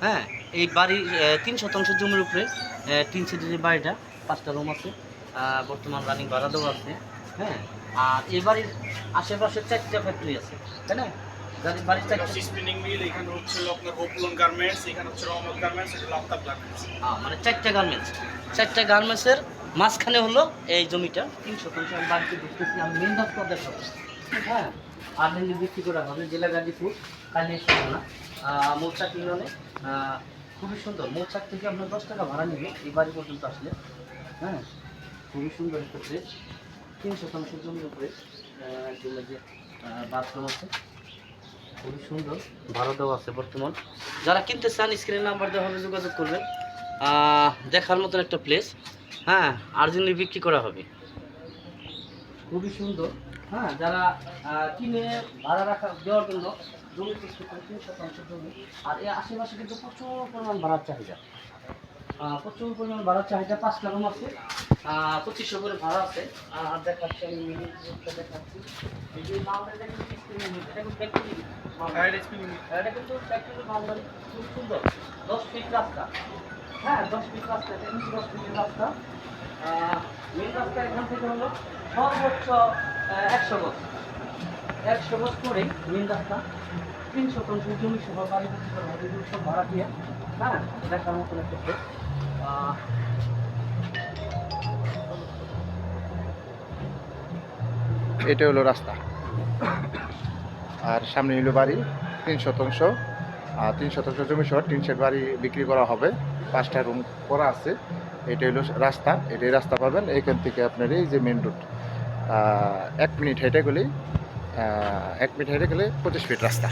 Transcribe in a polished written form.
হ্যাঁ, এই বাড়ির 3 শতাংশ জমির উপরে 3 সিটের বাড়িটা, 5টা রুম আছে, বর্তমান রানিং ভাড়া দেওয়া আছে। হ্যাঁ, আর এই বাড়ির আশেপাশে 4টা ফ্যাক্টরি আছে, তাই না? বাড়ির 4টা স্পিনিং মিল, এখানে হচ্ছে আপনার হোপলন গার্মেন্টস, এখানে হচ্ছে রহমত গার্মেন্টস, এটা লাফতাব গার্মেন্টস। মানে 4টা গার্মেন্টস, 4টা গার্মেন্টসের মাঝখানে হলো এই জমিটা। 3 শতাংশ আমি বাড়িতে ঢুকতেছি, আমি মেন রাস্তা দেখাবো। হ্যাঁ, আর যদি বিক্রি করা হবে জেলা গাজীপুর কালিয়া না মৌচাক ইউনিয়নে। খুবই সুন্দর, মৌচাক থেকে আপনার 10 টাকা ভাড়া নেবে এই বাড়ি পর্যন্ত আসলে। হ্যাঁ, খুবই সুন্দর একটা প্লেস, 3 শতাংশ জমির উপরে জমির যে বাথরুম আছে, খুবই সুন্দর, ভাড়া দেওয়া আছে বর্তমান। যারা কিনতে চান স্ক্রিনের নাম্বার দেওয়া হবে, যোগাযোগ করবেন। দেখার মতন একটা প্লেস। হ্যাঁ, আর্জেন্টলি বিক্রি করা হবে, খুবই সুন্দর। হ্যাঁ, যারা কিনে ভাড়া রাখা দেওয়ার জন্য জমি প্রস্তুত করে 3 শতাংশ জমি। আর এই আশেপাশে কিন্তু প্রচুর পরিমাণ ভাড়ার চাহিদা, প্রচুর পরিমাণ ভাড়ার চাহিদা। 5টা রুম আছে, 2500 করে ভাড়া আছে। আর দেখাচ্ছি আমি দেখাচ্ছি, এই যে মালদার এটা কিন্তু ফ্যাক্টরি, এটা কিন্তু ফ্যাক্টরি মালদারি, খুব সুন্দর। 10 ফিট রাস্তা, হ্যাঁ 10 ফিট রাস্তা, এটা কিন্তু 10 ফিটের রাস্তা। মেন রাস্তা এখান থেকে হলো সর্বোচ্চ 100 গজ, 100 গজ করে মেন রাস্তা। 3 শতাংশ জমি সহ বাড়ি সব ভাড়া দিয়ে। হ্যাঁ, দেখার মতন একটা প্লেস। এটা হলো রাস্তা, আর সামনে হলো বাড়ি। 3 শতাংশ, 3 শতাংশ জমি সহ টিন শেড বাড়ি বিক্রি করা হবে। 5টা রুম করা আছে। এটা হলো রাস্তা, এটাই রাস্তা পাবেন এখান থেকে আপনার এই যে মেন রোড। 1 মিনিট হেঁটে গেলেই 25 ফিট রাস্তা।